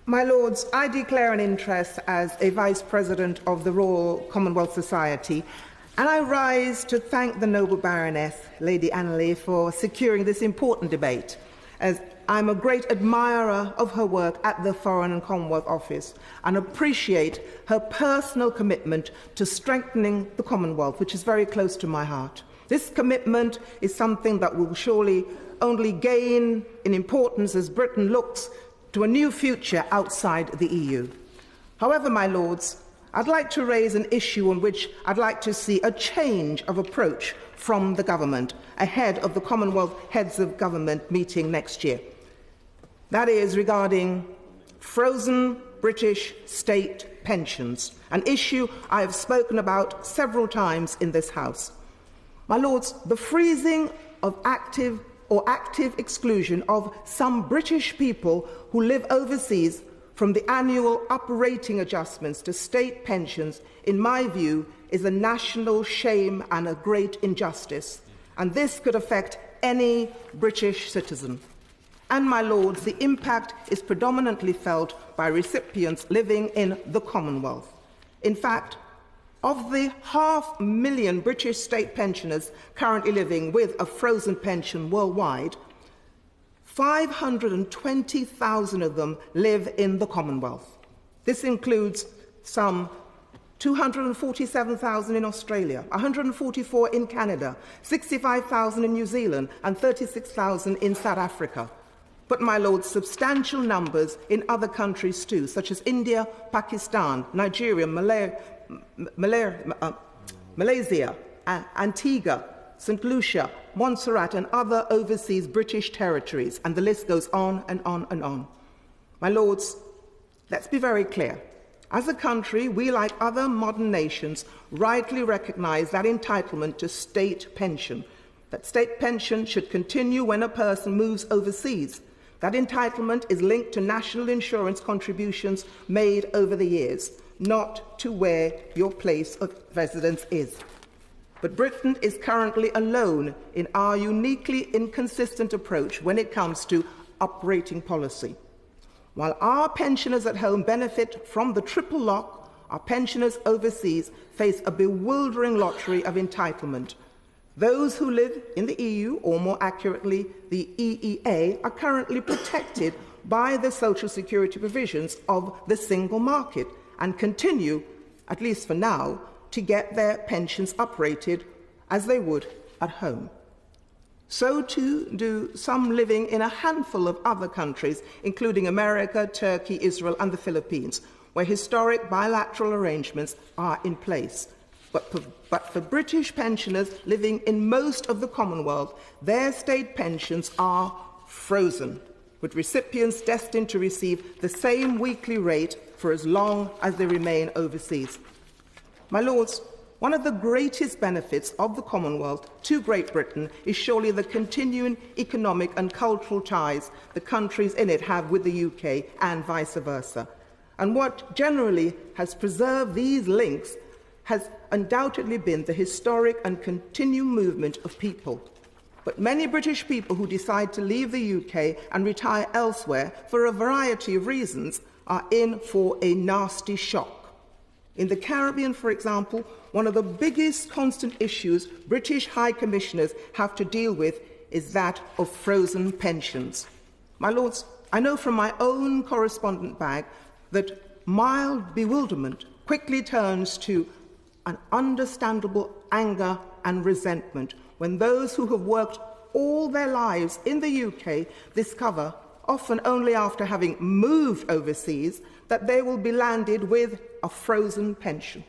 My Lords, I declare an interest as a Vice President of the Royal Commonwealth Society, and I rise to thank the noble Baroness, Lady Annalise, for securing this important debate, as I'm a great admirer of her work at the Foreign and Commonwealth Office and appreciate her personal commitment to strengthening the Commonwealth, which is very close to my heart. This commitment is something that will surely only gain in importance as Britain looks to a new future outside the EU. However, my Lords, I'd like to raise an issue on which I'd like to see a change of approach from the government ahead of the Commonwealth Heads of Government meeting next year. That is regarding frozen British state pensions, an issue I have spoken about several times in this House. My Lords, the freezing of active exclusion of some British people who live overseas from the annual operating adjustments to state pensions, in my view, is a national shame and a great injustice, and this could affect any British citizen. And, my Lords, the impact is predominantly felt by recipients living in the Commonwealth. In fact, of the 500,000 British state pensioners currently living with a frozen pension worldwide, 520,000 of them live in the Commonwealth. This includes some 247,000 in Australia, 144 in Canada, 65,000 in New Zealand, and 36,000 in South Africa. But, my Lords, substantial numbers in other countries too, such as India, Pakistan, Nigeria, Malaysia, Antigua, St. Lucia, Montserrat, and other overseas British territories, and the list goes on and on and on. My Lords, let's be very clear. As a country, we, like other modern nations, rightly recognise that entitlement to state pension. That state pension should continue when a person moves overseas. That entitlement is linked to national insurance contributions made over the years, not to where your place of residence is. But Britain is currently alone in our uniquely inconsistent approach when it comes to operating policy. While our pensioners at home benefit from the triple lock, our pensioners overseas face a bewildering lottery of entitlement. Those who live in the EU, or more accurately, the EEA, are currently protected by the social security provisions of the single market and continue, at least for now, to get their pensions uprated as they would at home. So too do some living in a handful of other countries, including America, Turkey, Israel, and the Philippines, where historic bilateral arrangements are in place. But for British pensioners living in most of the Commonwealth, their state pensions are frozen, with recipients destined to receive the same weekly rate for as long as they remain overseas. My Lords, one of the greatest benefits of the Commonwealth to Great Britain is surely the continuing economic and cultural ties the countries in it have with the UK and vice versa. And what generally has preserved these links has undoubtedly been the historic and continuing movement of people. But many British people who decide to leave the UK and retire elsewhere for a variety of reasons are in for a nasty shock. In the Caribbean, for example, one of the biggest constant issues British High Commissioners have to deal with is that of frozen pensions. My Lords, I know from my own correspondent bag that mild bewilderment quickly turns to an understandable anger and resentment when those who have worked all their lives in the UK discover, often only after having moved overseas, that they will be landed with a frozen pension.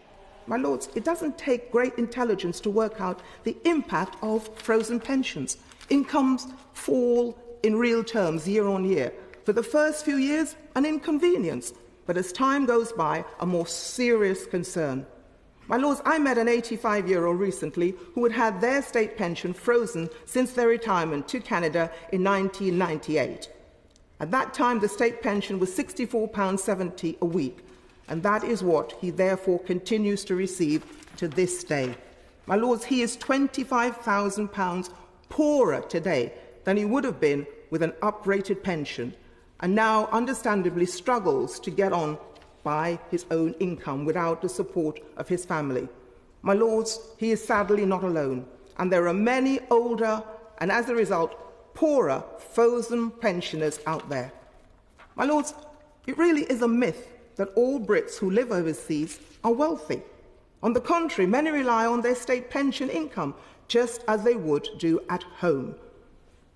My Lords, it doesn't take great intelligence to work out the impact of frozen pensions. Incomes fall in real terms year on year. For the first few years, an inconvenience, but as time goes by, a more serious concern. My Lords, I met an 85-year-old recently who had had their state pension frozen since their retirement to Canada in 1998. At that time, the state pension was £64.70 a week, and that is what he therefore continues to receive to this day. My Lords, he is £25,000 poorer today than he would have been with an uprated pension and now understandably struggles to get on by his own income without the support of his family. My lords, he is sadly not alone, and there are many older and, as a result, poorer frozen pensioners out there. My lords, it really is a myth that all Brits who live overseas are wealthy. On the contrary, many rely on their state pension income, just as they would do at home.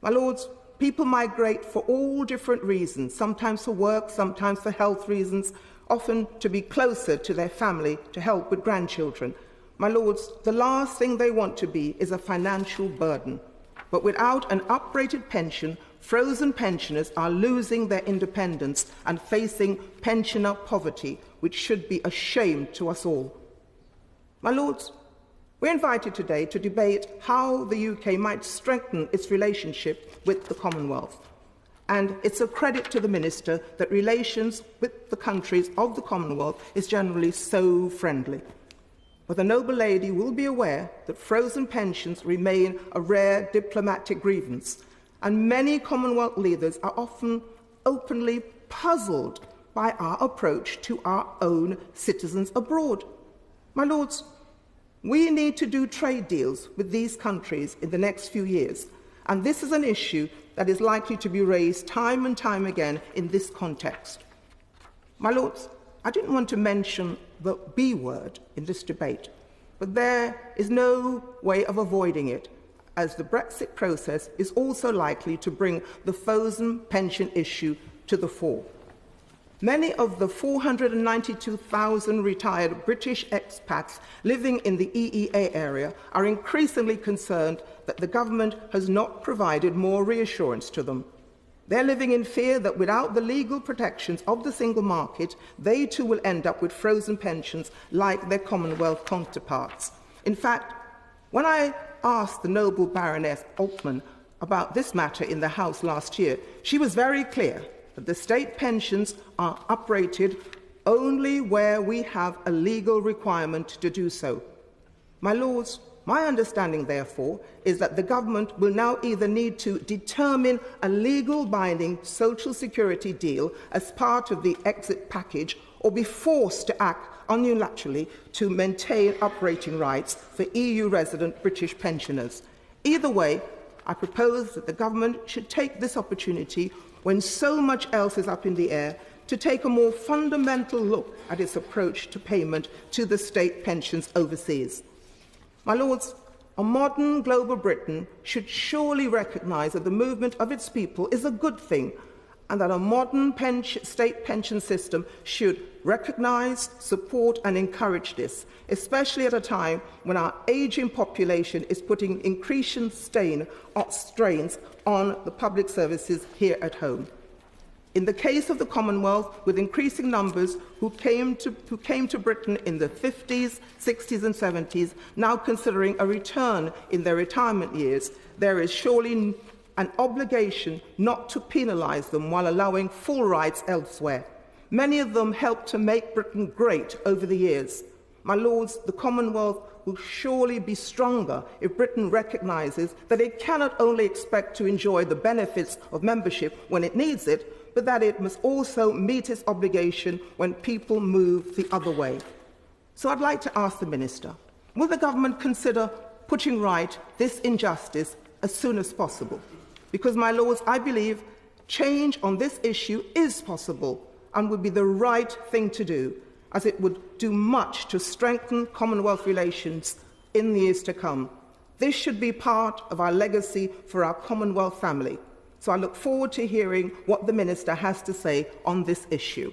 My lords, people migrate for all different reasons, sometimes for work, sometimes for health reasons, often to be closer to their family, to help with grandchildren. My lords, the last thing they want to be is a financial burden. But without an uprated pension, frozen pensioners are losing their independence and facing pensioner poverty, which should be a shame to us all. My lords, we're invited today to debate how the UK might strengthen its relationship with the Commonwealth. And it's a credit to the Minister that relations with the countries of the Commonwealth is generally so friendly. But the noble lady will be aware that frozen pensions remain a rare diplomatic grievance, and many Commonwealth leaders are often openly puzzled by our approach to our own citizens abroad. My lords, we need to do trade deals with these countries in the next few years, and this is an issue that is likely to be raised time and time again in this context. My lords, I didn't want to mention the B word in this debate, but there is no way of avoiding it, as the Brexit process is also likely to bring the frozen pension issue to the fore. Many of the 492,000 retired British expats living in the EEA area are increasingly concerned that the government has not provided more reassurance to them. They're living in fear that without the legal protections of the single market, they too will end up with frozen pensions like their Commonwealth counterparts. In fact, when I asked the noble Baroness Altman about this matter in the House last year, she was very clear that the state pensions are uprated only where we have a legal requirement to do so. My lords, my understanding, therefore, is that the government will now either need to determine a legal binding social security deal as part of the exit package or be forced to act unilaterally to maintain uprating rights for EU resident British pensioners. Either way, I propose that the government should take this opportunity, when so much else is up in the air, to take a more fundamental look at its approach to payment to the state pensions overseas. My lords, a modern global Britain should surely recognise that the movement of its people is a good thing, and that a modern state pension system should recognise, support and encourage this, especially at a time when our ageing population is putting increasing strains on the public services here at home. In the case of the Commonwealth, with increasing numbers who came to Britain in the 50s, 60s and 70s, now considering a return in their retirement years, there is surely an obligation not to penalise them while allowing full rights elsewhere. Many of them helped to make Britain great over the years. My lords, the Commonwealth will surely be stronger if Britain recognises that it cannot only expect to enjoy the benefits of membership when it needs it, but that it must also meet its obligation when people move the other way. So I'd like to ask the Minister, will the government consider putting right this injustice as soon as possible? Because, my lords, I believe change on this issue is possible and would be the right thing to do, as it would do much to strengthen Commonwealth relations in the years to come. This should be part of our legacy for our Commonwealth family. So I look forward to hearing what the Minister has to say on this issue.